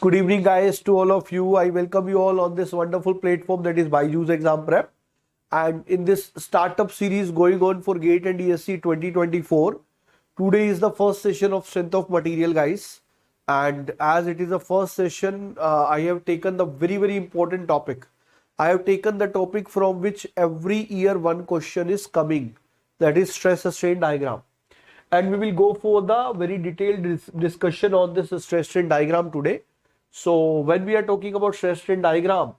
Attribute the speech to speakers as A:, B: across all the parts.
A: good evening guys to all of you. I welcome you all on this wonderful platform that is BYJU'S exam prep. And in this startup series going on for GATE and ESE 2024, today is the first session of strength of material guys. And as it is the first session, I have taken the very important topic. I have taken the topic from which every year one question is coming, that is stress strain diagram. And we will go for the very detailed discussion on this stress strain diagram today. So when we are talking about stress strain diagram,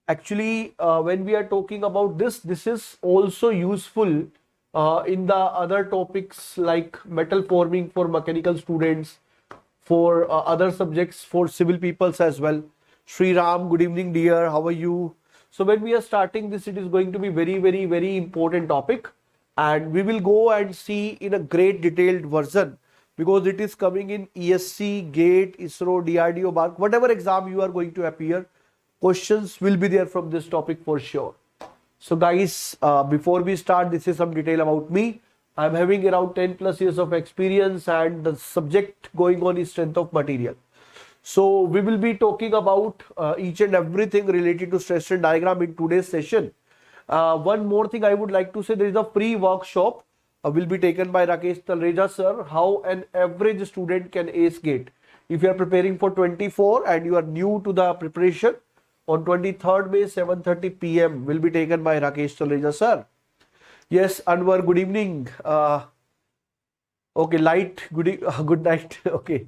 A: actually when we are talking about this is also useful in the other topics like metal forming for mechanical students, for other subjects, for civil peoples as well. Sri Ram, good evening dear, how are you? So when we are starting this, it is going to be very important topic. And we will go and see in a great detailed version because it is coming in ESC, GATE, ISRO, DRDO, BARC, whatever exam you are going to appear, questions will be there from this topic for sure. So guys, before we start, this is some detail about me. I am having around 10 plus years of experience and the subject going on is strength of material. So we will be talking about each and everything related to stress strain diagram in today's session. One more thing I would like to say, there is a free workshop will be taken by Rakesh Talreja sir, how an average student can ace GATE. If you are preparing for 24 and you are new to the preparation, on 23rd May 7:30 PM will be taken by Rakesh Talreja sir. Yes, Anwar, good evening. Okay, light, good night. Okay,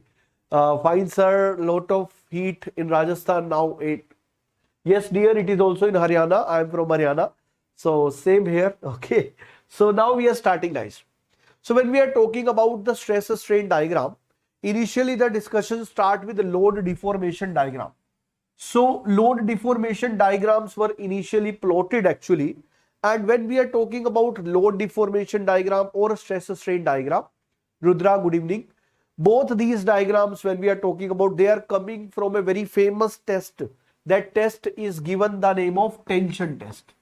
A: fine sir, lot of heat in Rajasthan now 8. Yes dear, it is also in Haryana. I am from Haryana. So same here. Okay. So now we are starting guys. So when we are talking about the stress strain diagram, initially the discussion start with the load deformation diagram. So load deformation diagrams were initially plotted actually. And when we are talking about load deformation diagram or stress strain diagram, Rudra, good evening. Both these diagrams, when we are talking about, they are coming from a very famous test. That test is given the name of tension test.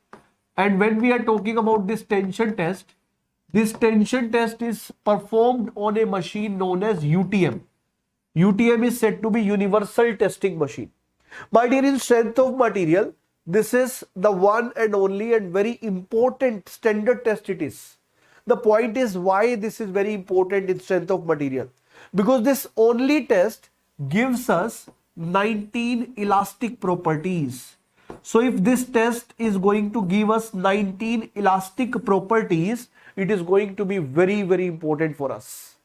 A: And when we are talking about this tension test is performed on a machine known as UTM. UTM is said to be universal testing machine. My dear, in strength of material, this is the one and only and very important standard test it is. The point is why this is very important in strength of material. Because this only test gives us 19 elastic properties. So if this test is going to give us 19 elastic properties, it is going to be very important for us.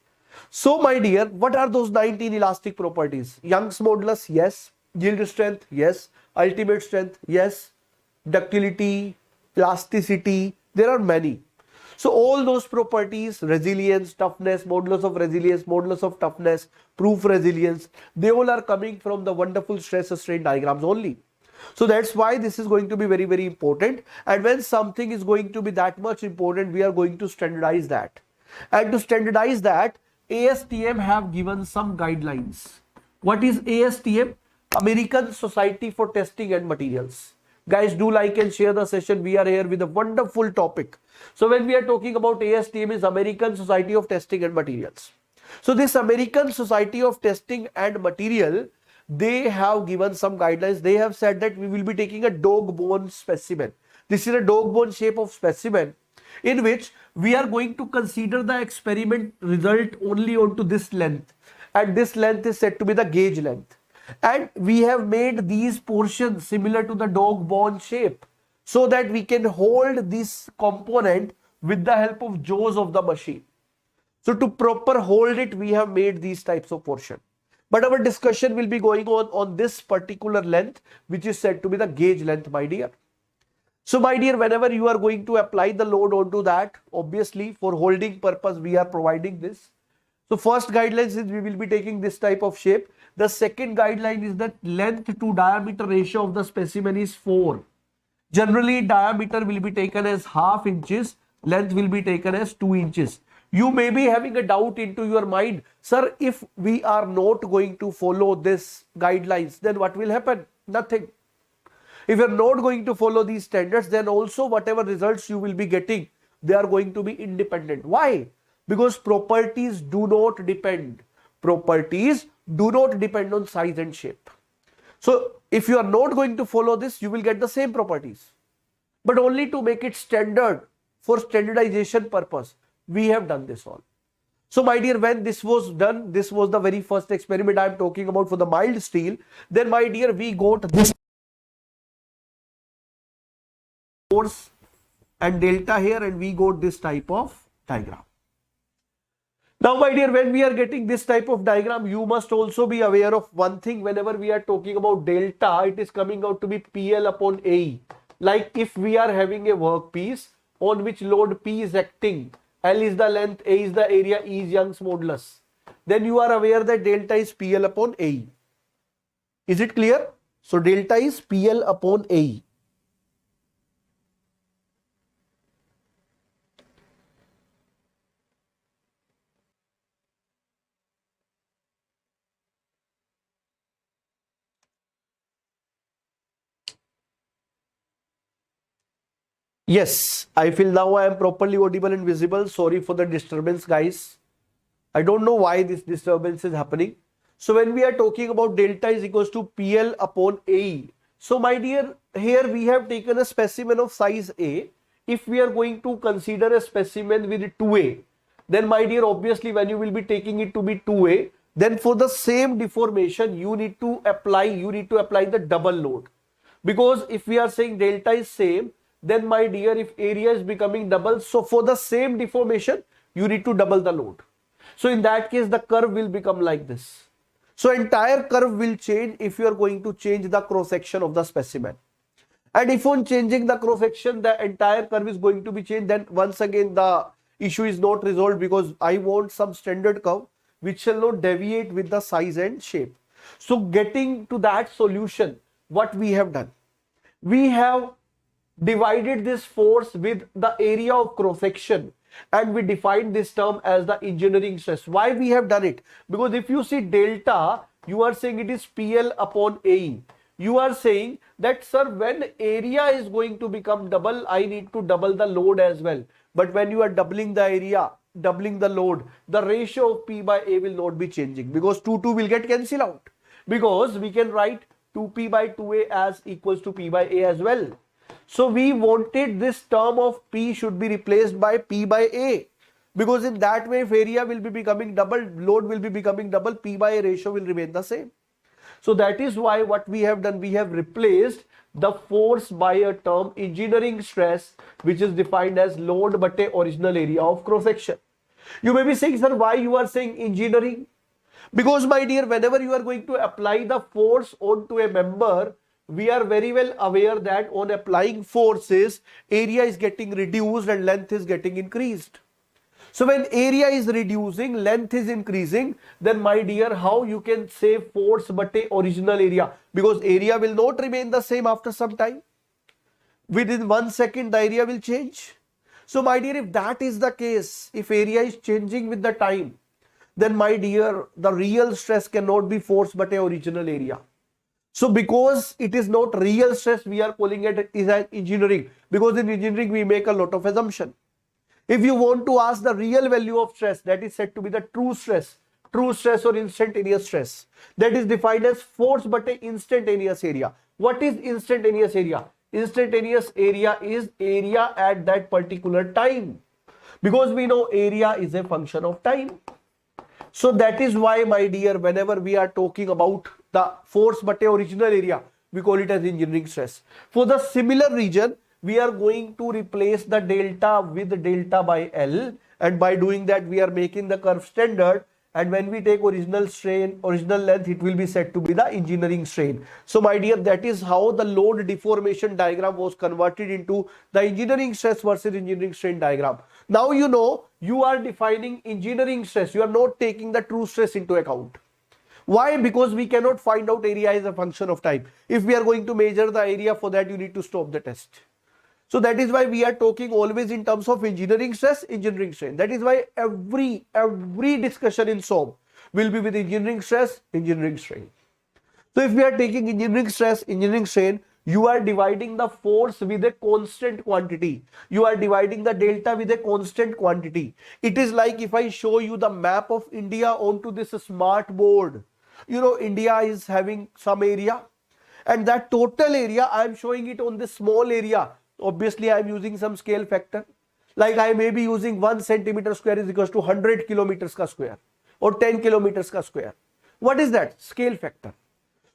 A: So my dear, what are those 19 elastic properties? Young's modulus, yes. Yield strength, yes. Ultimate strength, yes. Ductility, elasticity, there are many. So all those properties, resilience, toughness, modulus of resilience, modulus of toughness, proof resilience, they all are coming from the wonderful stress strain diagrams only. So that's why this is going to be very important. And when something is going to be that much important, we are going to standardize that. And to standardize that, ASTM have given some guidelines. What is ASTM? American Society for Testing and Materials. Guys, do like and share the session. We are here with a wonderful topic. So when we are talking about ASTM, is American Society of Testing and Materials. So this American Society of Testing and Material, they have given some guidelines. They have said that we will be taking a dog bone specimen. This is a dog bone shape of specimen in which we are going to consider the experiment result only onto this length. And this length is said to be the gauge length. And we have made these portions similar to the dog bone shape so that we can hold this component with the help of jaws of the machine. So to proper hold it, we have made these types of portion. But our discussion will be going on this particular length, which is said to be the gauge length, my dear. So my dear, whenever you are going to apply the load onto that, obviously for holding purpose, we are providing this. So first guidelines is we will be taking this type of shape. The second guideline is that length to diameter ratio of the specimen is 4. Generally, diameter will be taken as half inches, length will be taken as 2 inches. You may be having a doubt into your mind, sir, if we are not going to follow this guidelines, then what will happen? Nothing. If you are not going to follow these standards, then also whatever results you will be getting, they are going to be independent. Why? Because properties do not depend. Properties do not depend on size and shape. So if you are not going to follow this, you will get the same properties, but only to make it standard for standardization purpose. We have done this all. So my dear, when this was done, this was the very first experiment I am talking about for the mild steel. Then my dear, we got this force and delta here, and we got this type of diagram. Now my dear, when we are getting this type of diagram, you must also be aware of one thing. Whenever we are talking about delta, it is coming out to be PL upon AE. Like if we are having a workpiece on which load P is acting, L is the length, A is the area, E is Young's modulus, then you are aware that delta is PL upon AE. Is it clear? So delta is PL upon AE. Yes, I feel now I am properly audible and visible. Sorry for the disturbance, guys. I don't know why this disturbance is happening. So when we are talking about delta is equals to PL upon AE. So my dear, here we have taken a specimen of size A. If we are going to consider a specimen with 2A, then my dear, obviously when you will be taking it to be 2A, then for the same deformation, you need to apply the double load. Because if we are saying delta is same, then my dear, if area is becoming double, so for the same deformation, you need to double the load. So in that case, the curve will become like this. So entire curve will change if you are going to change the cross section of the specimen. And if on changing the cross section, the entire curve is going to be changed, then once again the issue is not resolved, because I want some standard curve which shall not deviate with the size and shape. So getting to that solution, what we have done? We have divided this force with the area of cross section, and we defined this term as the engineering stress. Why we have done it? Because if you see delta, you are saying it is PL upon AE. You are saying that, sir, when area is going to become double, I need to double the load as well. But when you are doubling the area, doubling the load, the ratio of P by A will not be changing, because 2 will get cancelled out, because we can write 2P by 2A as equals to P by A as well. So we wanted this term of P should be replaced by P by A, because in that way, if area will be becoming double, load will be becoming double, P by A ratio will remain the same. So that is why what we have done, we have replaced the force by a term engineering stress, which is defined as load but a original area of cross section. You may be saying, sir, why you are saying engineering? Because my dear, whenever you are going to apply the force onto a member, we are very well aware that on applying forces, area is getting reduced and length is getting increased. So when area is reducing, length is increasing, then my dear, how you can say force but a original area? Because area will not remain the same after some time. Within 1 second, the area will change. So my dear, if that is the case, if area is changing with the time, then my dear, the real stress cannot be force but a original area. So because it is not real stress, we are calling it is an engineering, because in engineering we make a lot of assumption. If you want to ask the real value of stress, that is said to be the true stress or instantaneous stress. That is defined as force but a instantaneous area. What is instantaneous area? Instantaneous area is area at that particular time, because we know area is a function of time. So that is why, my dear, whenever we are talking about the force but a original area, we call it as engineering stress. For the similar region, we are going to replace the delta with delta by L, and by doing that we are making the curve standard, and when we take original strain, original length, it will be said to be the engineering strain. So my dear, that is how the load deformation diagram was converted into the engineering stress versus engineering strain diagram. Now you know you are defining engineering stress, you are not taking the true stress into account. Why? Because we cannot find out area as a function of time. If we are going to measure the area, for that you need to stop the test. So that is why we are talking always in terms of engineering stress, engineering strain. That is why every discussion in SOM will be with engineering stress, engineering strain. So if we are taking engineering stress, engineering strain, you are dividing the force with a constant quantity. You are dividing the delta with a constant quantity. It is like if I show you the map of India onto this smart board. You know, India is having some area. and that total area I am showing it on this small area. Obviously I am using some scale factor, like I may be using 1 centimeter square is equals to 100 kilometers ka square or 10 kilometers ka square. What is that? Scale factor.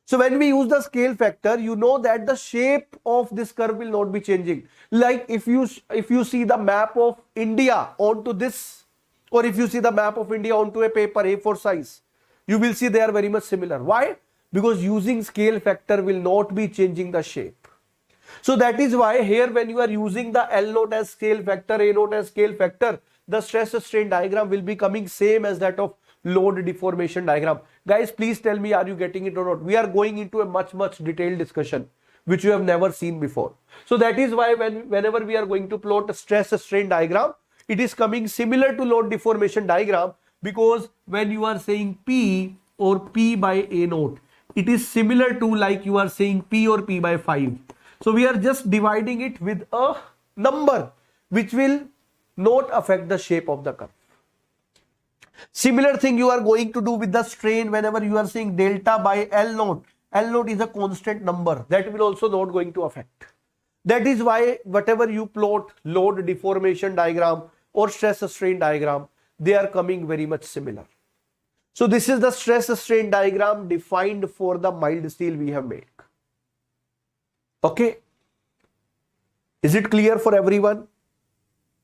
A: So when we use the scale factor, you know that the shape of this curve will not be changing. Like if you see the map of India onto this, or if you see the map of India onto a paper A4 size, you will see they are very much similar. Why? Because using scale factor will not be changing the shape. So that is why here when you are using the L naught as scale factor, A naught as scale factor, the stress strain diagram will be coming same as that of load deformation diagram. Guys, please tell me, are you getting it or not? We are going into a much detailed discussion which you have never seen before. So that is why whenever we are going to plot a stress strain diagram, it is coming similar to load deformation diagram, because when you are saying P or P by A naught, it is similar to like you are saying P or P by 5. So we are just dividing it with a number which will not affect the shape of the curve. Similar thing you are going to do with the strain whenever you are saying delta by L naught. L naught is a constant number, that will also not going to affect. That is why whatever you plot load deformation diagram or stress strain diagram, they are coming very much similar. So this is the stress strain diagram defined for the mild steel we have made. Okay. Is it clear for everyone?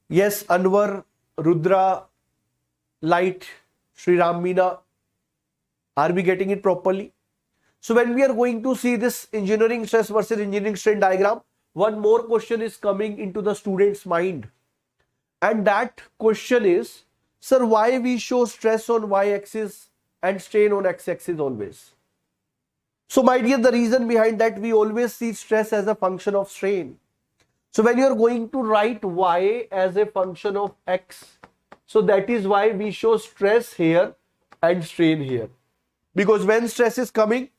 A: Yes, Anwar, Rudra, Light, Sri Ram Meena, are we getting it properly? So when we are going to see this engineering stress versus engineering strain diagram, one more question is coming into the student's mind. And that question is, sir, why we show stress on y-axis and strain on x-axis always? So my dear, the reason behind that, we always see stress as a function of strain. So when you are going to write y as a function of x, so that is why we show stress here and strain here. Because when stress is coming,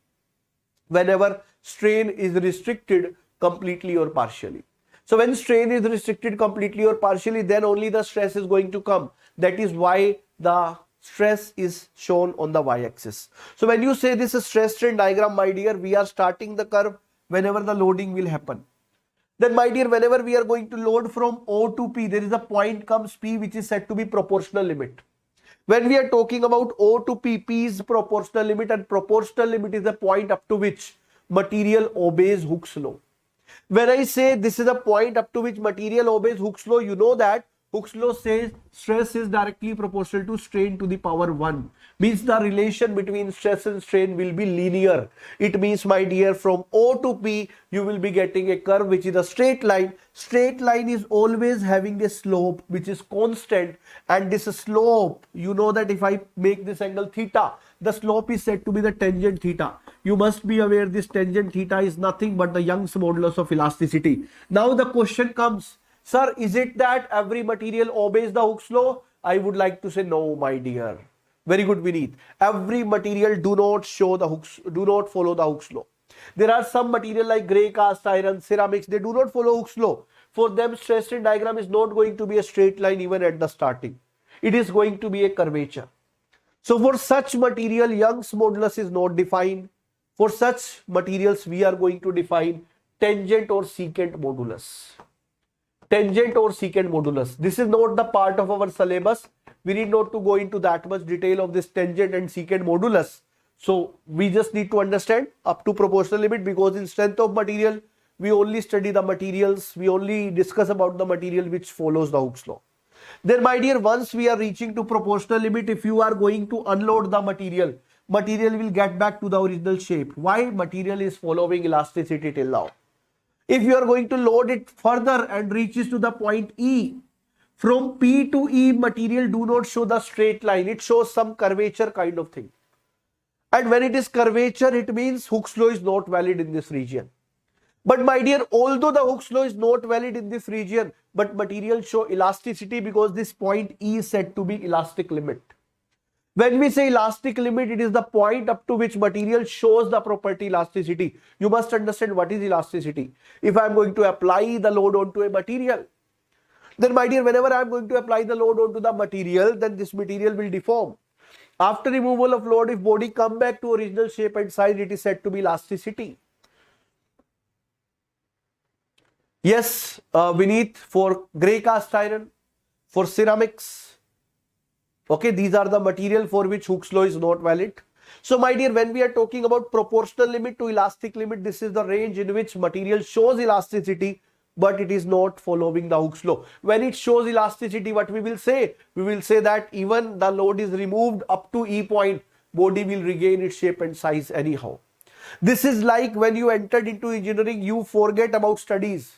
A: whenever strain is restricted completely or partially. So when strain is restricted completely or partially, then only the stress is going to come. That is why the stress is shown on the y-axis. So when you say this is stress strain diagram, my dear, we are starting the curve whenever the loading will happen. Then my dear, whenever we are going to load from O to P, there is a point comes P which is said to be proportional limit. When we are talking about O to P, P is proportional limit, and proportional limit is the point up to which material obeys Hooke's law. When I say this is a point up to which material obeys Hooke's law, you know that Hooke's law says stress is directly proportional to strain to the power 1. Means the relation between stress and strain will be linear. It means, my dear, from O to P, you will be getting a curve which is a straight line. Straight line is always having a slope which is constant, and this slope, you know that if I make this angle theta, the slope is said to be the tangent theta. You must be aware this tangent theta is nothing but the Young's modulus of elasticity. Now the question comes, sir, is it that every material obeys the Hooke's law? I would like to say no, my dear. Very good, Vineet. Every material do not follow the Hooke's law. There are some material like grey cast iron, ceramics, they do not follow Hooke's law. For them, stress strain diagram is not going to be a straight line even at the starting. It is going to be a curvature. So for such material, Young's modulus is not defined. For such materials, we are going to define tangent or secant modulus. Tangent or secant modulus. This is not the part of our syllabus. We need not to go into that much detail of this tangent and secant modulus. So we just need to understand up to proportional limit, because in strength of material, we only study the materials. We only discuss about the material which follows the Hooke's law. Then, my dear, once we are reaching to proportional limit, if you are going to unload the material, material will get back to the original shape. Why? Material is following elasticity till now. If you are going to load it further and reaches to the point E, from P to E, material do not show the straight line. It shows some curvature kind of thing. And when it is curvature, it means Hooke's law is not valid in this region. But my dear, although the Hooke's law is not valid in this region, but material show elasticity because this point E is said to be elastic limit. When we say elastic limit, it is the point up to which material shows the property elasticity. You must understand what is elasticity. If I am going to apply the load onto a material, then my dear, whenever I am going to apply the load onto the material, then this material will deform. After removal of load, if body come back to original shape and size, it is said to be elasticity. Yes, Vineet, for grey cast iron, for ceramics. Okay, these are the material for which Hooke's law is not valid. So my dear, when we are talking about proportional limit to elastic limit, this is the range in which material shows elasticity, but it is not following the Hooke's law. When it shows elasticity, what we will say? We will say that even the load is removed up to E point, body will regain its shape and size anyhow. This is like when you entered into engineering, you forget about studies.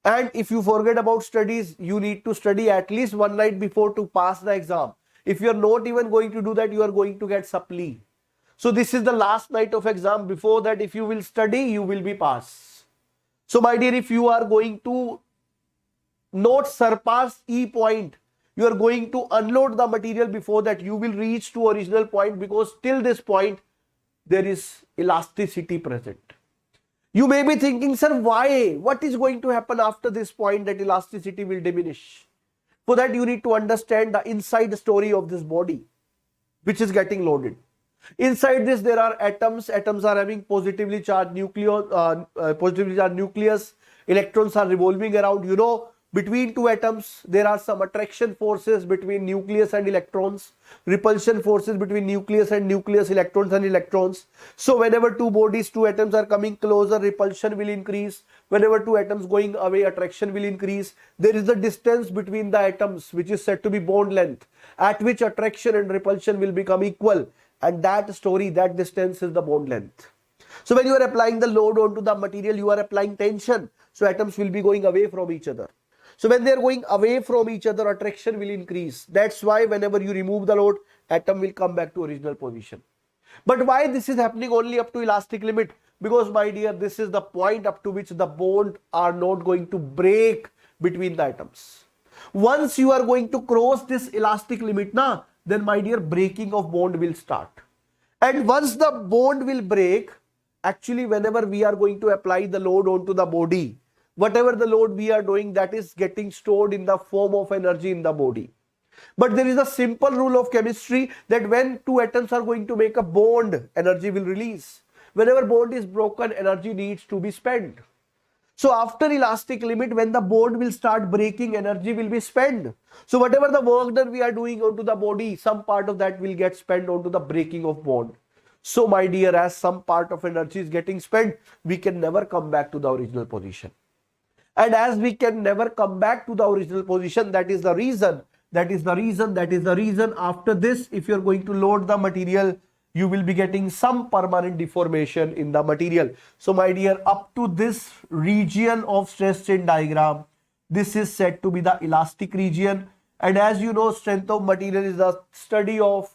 A: And if you forget about studies, you need to study at least one night before to pass the exam. If you are not even going to do that, you are going to get supply. So this is the last night of exam. Before that, if you will study, you will be pass. So my dear, if you are going to not surpass E point, you are going to unload the material before that. You will reach to original point, because till this point, there is elasticity present. You may be thinking, sir, why? What is going to happen after this point that elasticity will diminish? For that, you need to understand the inside story of this body, which is getting loaded. Inside this, there are atoms. Atoms are having positively charged nucleus. Electrons are revolving around. You know, between two atoms, there are some attraction forces between nucleus and electrons, repulsion forces between nucleus and nucleus, electrons and electrons. So whenever two bodies, two atoms are coming closer, repulsion will increase. Whenever two atoms going away, attraction will increase. There is a distance between the atoms, which is said to be bond length, at which attraction and repulsion will become equal. And that story, that distance is the bond length. So when you are applying the load onto the material, you are applying tension. So atoms will be going away from each other. So when they are going away from each other, attraction will increase. That's why whenever you remove the load, atom will come back to original position. But why this is happening only up to elastic limit? Because my dear, this is the point up to which the bond are not going to break between the atoms. Once you are going to cross this elastic limit, then my dear, breaking of bond will start. And once the bond will break, actually whenever we are going to apply the load onto the body, whatever the load we are doing, that is getting stored in the form of energy in the body. But there is a simple rule of chemistry that when two atoms are going to make a bond, energy will release. Whenever bond is broken, energy needs to be spent. So after elastic limit, when the bond will start breaking, energy will be spent. So whatever the work that we are doing onto the body, some part of that will get spent onto the breaking of bond. So my dear, as some part of energy is getting spent, we can never come back to the original position. And as we can never come back to the original position, that is the reason after this, if you're going to load the material, you will be getting some permanent deformation in the material. So my dear, up to this region of stress strain diagram, this is said to be the elastic region. And as you know, strength of material is the study of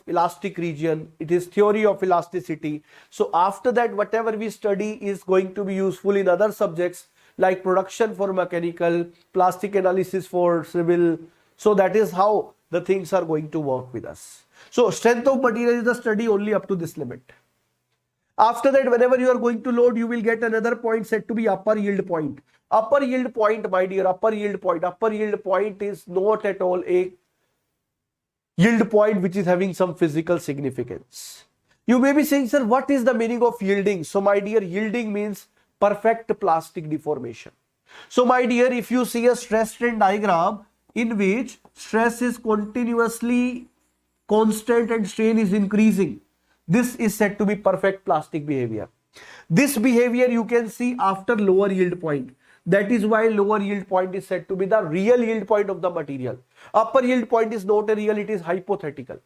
A: elastic region. It is theory of elasticity. So after that, whatever we study is going to be useful in other subjects like production for mechanical, plastic analysis for civil. So that is how the things are going to work with us. So strength of material is the study only up to this limit. After that, whenever you are going to load, you will get another point said to be upper yield point. Upper yield point, my dear, upper yield point is not at all a yield point which is having some physical significance. You may be saying, sir, what is the meaning of yielding? So my dear, yielding means perfect plastic deformation. So my dear, if you see a stress strain diagram in which stress is continuously constant and strain is increasing, this is said to be perfect plastic behavior. This behavior you can see after lower yield point. That is why lower yield point is said to be the real yield point of the material. Upper yield point is not a real, it is hypothetical.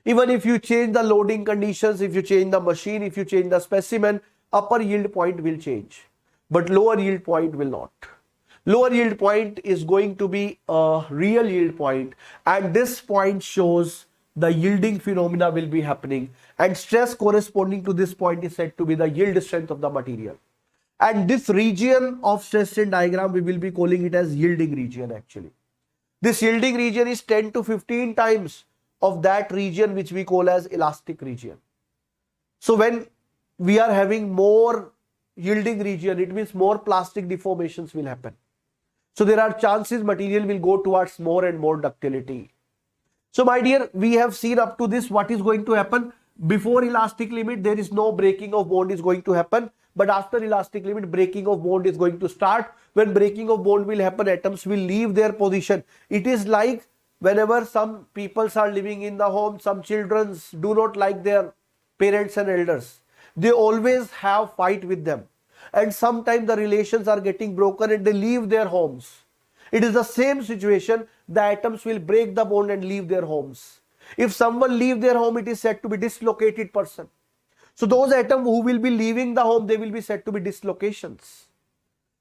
A: Even if you change the loading conditions, if you change the machine, if you change the specimen, upper yield point will change. But lower yield point will not. Lower yield point is going to be a real yield point, and this point shows the yielding phenomena will be happening, and stress corresponding to this point is said to be the yield strength of the material. And this region of stress strain diagram, we will be calling it as yielding region actually. This yielding region is 10 to 15 times of that region which we call as elastic region. So when we are having more yielding region, it means more plastic deformations will happen. So there are chances material will go towards more and more ductility. So my dear, we have seen up to this what is going to happen. Before elastic limit, there is no breaking of bond is going to happen. but after elastic limit, breaking of bond is going to start. When breaking of bond will happen, atoms will leave their position. It is like whenever some peoples are living in the home, some children do not like their parents and elders. They always have fight with them. And sometimes the relations are getting broken and they leave their homes. It is the same situation. The atoms will break the bond and leave their homes. If someone leave their home, it is said to be dislocated person. So those atoms who will be leaving the home, they will be said to be dislocations.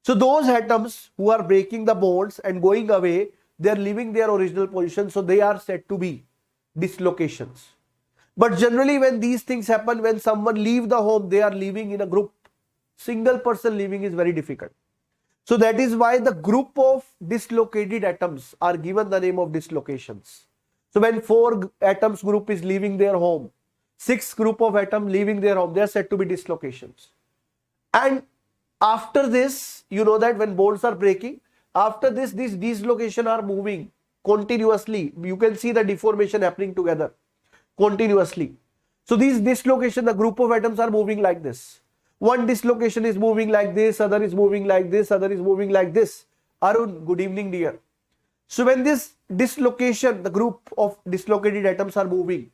A: So those atoms who are breaking the bonds and going away, they are leaving their original position. So they are said to be dislocations. But generally when these things happen, when someone leave the home, they are living in a group. Single person living is very difficult. So that is why the group of dislocated atoms are given the name of dislocations. So when 4 atoms group is leaving their home, 6 group of atoms leaving their home, they are said to be dislocations. And after this, you know that when bonds are breaking, after this, these dislocations are moving continuously. You can see the deformation happening together continuously. So these dislocations, the group of atoms are moving like this. One dislocation is moving like this, other is moving like this, other is moving like this. Arun, good evening dear. So when this dislocation, the group of dislocated atoms are moving,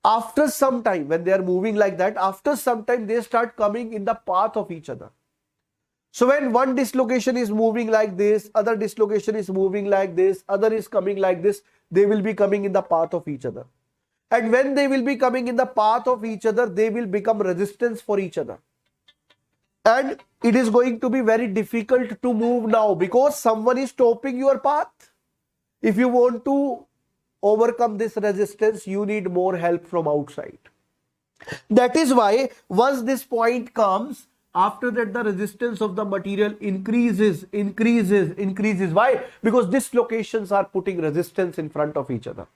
A: after some time, when they are moving like that, after some time they start coming in the path of each other. So when one dislocation is moving like this, other dislocation is moving like this, other is coming like this, they will be coming in the path of each other. And when they will be coming in the path of each other, they will become resistance for each other. And it is going to be very difficult to move now because someone is stopping your path. If you want to overcome this resistance, you need more help from outside. That is why once this point comes, after that the resistance of the material increases. Why? Because dislocations are putting resistance in front of each other.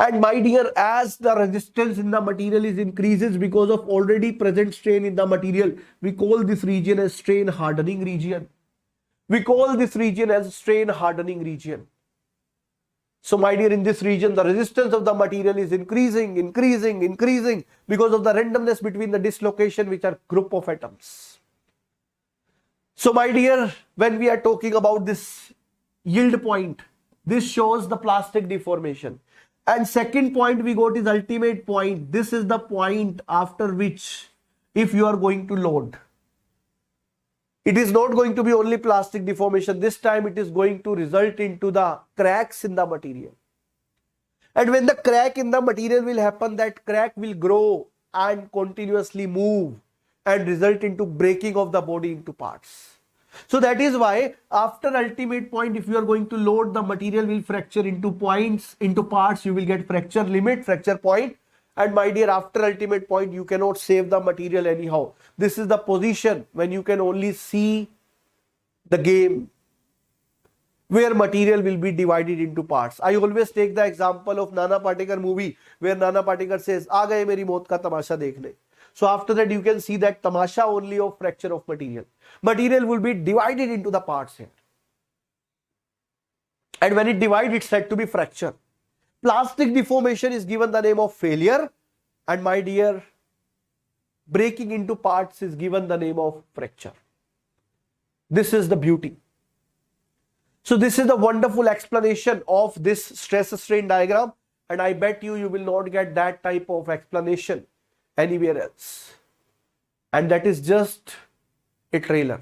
A: And my dear, as the resistance in the material is increases because of already present strain in the material, we call this region as strain hardening region. We call this region as strain hardening region. So my dear, in this region, the resistance of the material is increasing because of the randomness between the dislocation, which are group of atoms. So my dear, when we are talking about this yield point, this shows the plastic deformation. And second point we got is ultimate point. This is the point after which, if you are going to load, it is not going to be only plastic deformation. This time it is going to result into the cracks in the material. And when the crack in the material will happen, that crack will grow and continuously move and result into breaking of the body into parts. So that is why after ultimate point, if you are going to load, the material will fracture into points, into parts. You will get fracture limit, fracture point. And my dear, after ultimate point, you cannot save the material anyhow. This is the position when you can only see the game where material will be divided into parts. I always take the example of Nana Patekar movie where Nana Patekar says, "Aa gaye meri maut ka tamasha dekhne." So after that, you can see that tamasha only of fracture of material. Material will be divided into the parts here. And when it divides, it's said to be fracture. Plastic deformation is given the name of failure. And my dear, breaking into parts is given the name of fracture. This is the beauty. So this is the wonderful explanation of this stress strain diagram. And I bet you will not get that type of explanation anywhere else. And that is just a trailer.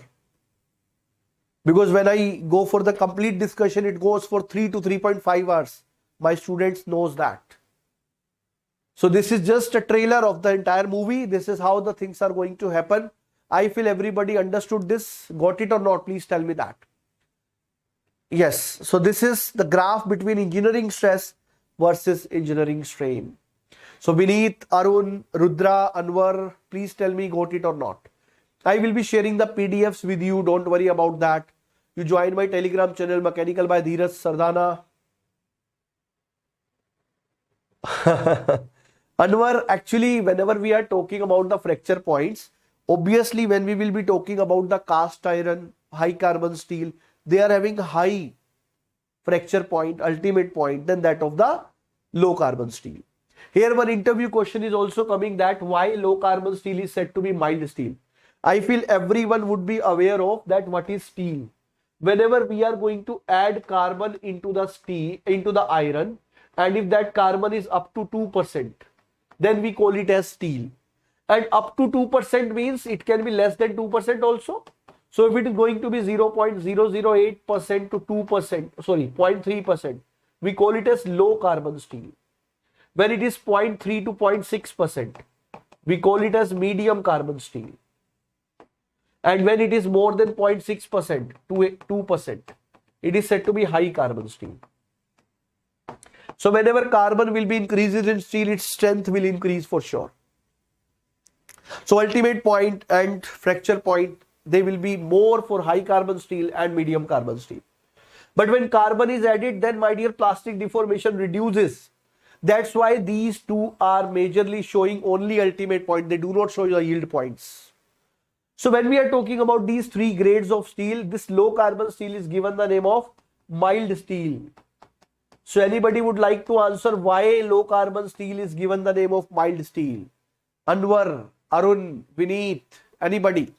A: Because when I go for the complete discussion, it goes for 3 to 3.5 hours. My students knows that. So this is just a trailer of the entire movie. This is how the things are going to happen. I feel everybody understood this. Got it or not? Please tell me that. Yes. So this is the graph between engineering stress versus engineering strain. So Vineet, Arun, Rudra, Anwar, please tell me got it or not. I will be sharing the PDFs with you. Don't worry about that. You join my Telegram channel, Mechanical by Dheeraj Sardana. Anwar, actually, whenever we are talking about the fracture points, obviously when we will be talking about the cast iron, high carbon steel, they are having high fracture point, ultimate point than that of the low carbon steel. Here one interview question is also coming that why low carbon steel is said to be mild steel. I feel everyone would be aware of that what is steel. Whenever we are going to add carbon into the steel, into the iron, and if that carbon is up to 2%, then we call it as steel. And up to 2% means it can be less than 2% also. So if it is going to be 0.008% to 2%, sorry, 0.3%, we call it as low carbon steel. When it is 0.3 to 0.6%, we call it as medium carbon steel. And when it is more than 0.6% to 2%, it is said to be high carbon steel. So whenever carbon will be increases in steel, its strength will increase for sure. So ultimate point and fracture point, they will be more for high carbon steel and medium carbon steel. But when carbon is added, then my dear, plastic deformation reduces. That's why these two are majorly showing only ultimate point. They do not show the yield points. So when we are talking about these three grades of steel, this low carbon steel is given the name of mild steel. So anybody would like to answer why low carbon steel is given the name of mild steel? Anwar, Arun, Vineet, anybody?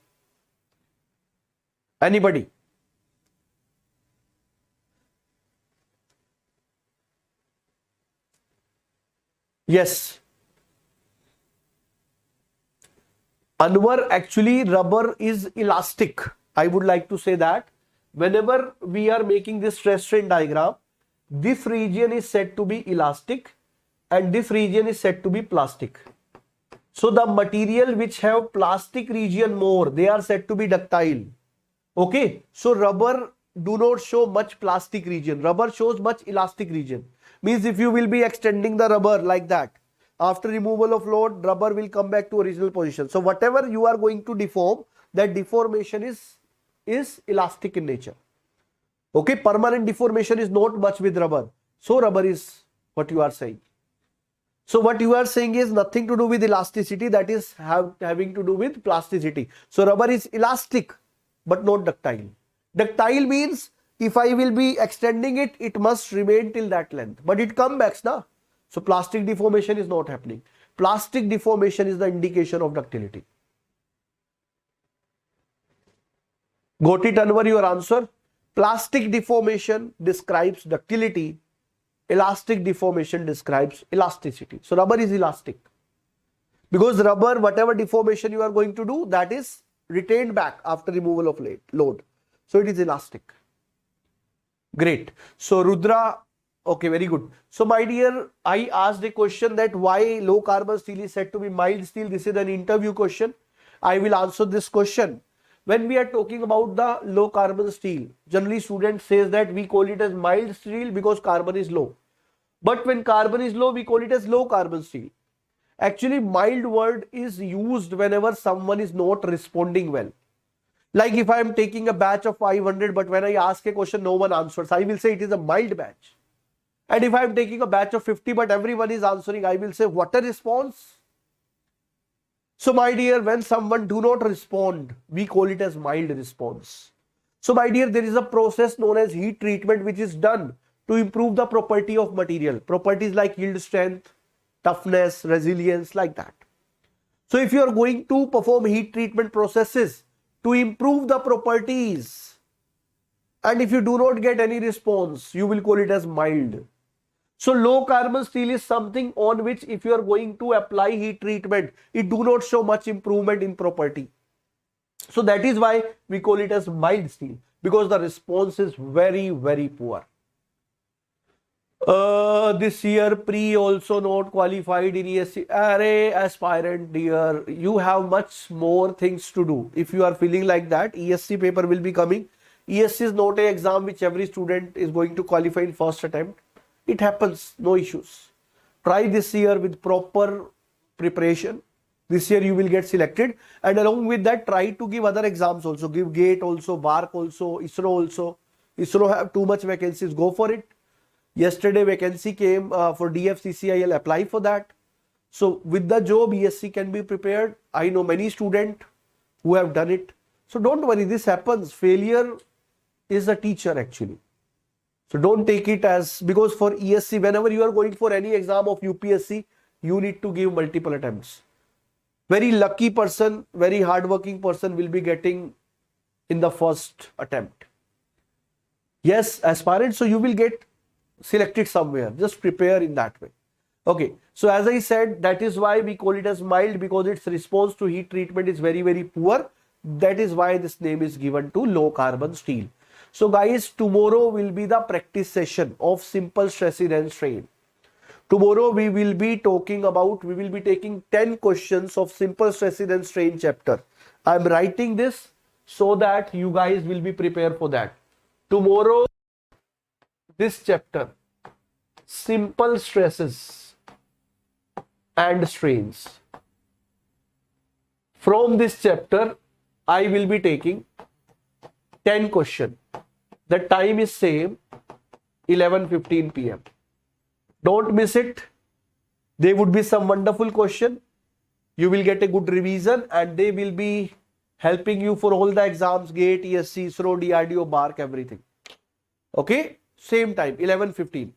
A: Anybody? Yes. Anwar, actually rubber is elastic. I would like to say that whenever we are making this stress strain diagram, this region is said to be elastic and this region is said to be plastic. So the material which have plastic region more, they are said to be ductile. Okay. So rubber do not show much plastic region. Rubber shows much elastic region. Means if you will be extending the rubber like that, after removal of load, rubber will come back to original position. So whatever you are going to deform, that deformation is elastic in nature. Okay, permanent deformation is not much with rubber. So rubber is what you are saying. So what you are saying is nothing to do with elasticity, that is having to do with plasticity. So rubber is elastic but not ductile. Ductile means if I will be extending it, it must remain till that length. But it comes back, na? So plastic deformation is not happening. Plastic deformation is the indication of ductility. Got it, Anwar, your answer? Plastic deformation describes ductility. Elastic deformation describes elasticity. So rubber is elastic. Because rubber, whatever deformation you are going to do, that is retained back after removal of load. So it is elastic. Great. So Rudra, okay, very good. So my dear, I asked a question that why low carbon steel is said to be mild steel. This is an interview question. I will answer this question. When we are talking about the low carbon steel, generally student says that we call it as mild steel because carbon is low. But when carbon is low, we call it as low carbon steel. Actually, mild word is used whenever someone is not responding well. Like if I am taking a batch of 500, but when I ask a question, no one answers, I will say it is a mild batch. And if I am taking a batch of 50, but everyone is answering, I will say, what a response. So my dear, when someone do not respond, we call it as mild response. So my dear, there is a process known as heat treatment which is done to improve the property of material. Properties like yield strength, toughness, resilience, like that. So if you are going to perform heat treatment processes to improve the properties, and if you do not get any response, you will call it as mild. So low carbon steel is something on which if you are going to apply heat treatment, it do not show much improvement in property. So that is why we call it as mild steel, because the response is very, very poor. This year pre also not qualified in ESC. Array aspirant dear, you have much more things to do. If you are feeling like that, ESC paper will be coming. ESC is not an exam which every student is going to qualify in first attempt. It happens, no issues. Try this year with proper preparation. This year you will get selected, and along with that try to give other exams also. Give GATE also, BARC also, ISRO also. ISRO have too much vacancies, go for it. Yesterday vacancy came for DFCC, I'll apply for that. So with the job, ESC can be prepared. I know many students who have done it. So don't worry, this happens. Failure is a teacher actually. So don't take it as, because for ESC, whenever you are going for any exam of UPSC, you need to give multiple attempts. Very lucky person, very hardworking person will be getting in the first attempt. Yes, aspirant, so you will get selected somewhere. Just prepare in that way. Okay, so as I said, that is why we call it as mild, because its response to heat treatment is very, very poor. That is why this name is given to low carbon steel. So guys, tomorrow will be the practice session of simple stress and strain. Tomorrow we will be taking 10 questions of simple stress and strain chapter. I am writing this so that you guys will be prepared for that. Tomorrow, this chapter, simple stresses and strains. From this chapter, I will be taking 10 questions. The time is same, 11:15 p.m. Don't miss it. There would be some wonderful question. You will get a good revision and they will be helping you for all the exams, GATE, ESE, SRO, DRDO, BARC, everything. Okay, same time, 11:15.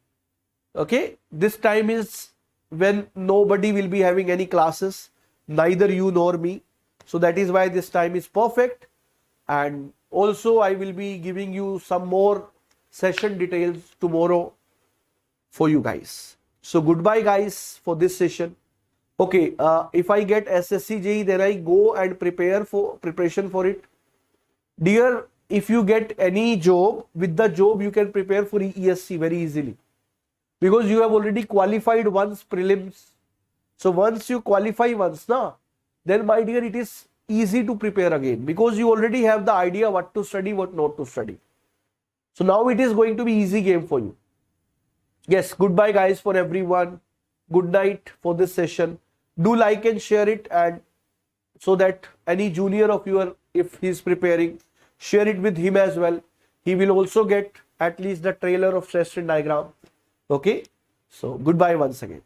A: Okay, this time is when nobody will be having any classes, neither you nor me. So that is why this time is perfect. And also I will be giving you some more session details tomorrow for you guys. So goodbye guys for this session. Okay, if I get SSC JEE, then I go and preparation for it. Dear, if you get any job, with the job you can prepare for ESC very easily, because you have already qualified once prelims. So once you qualify once, then my dear, it is easy to prepare again, because you already have the idea what to study, what not to study. So now it is going to be easy game for you. Yes, goodbye guys for everyone. Good night for this session. Do like and share it, and so that any junior of your, if he is preparing, share it with him as well. He will also get at least the trailer of stress strain diagram. Okay, so goodbye once again.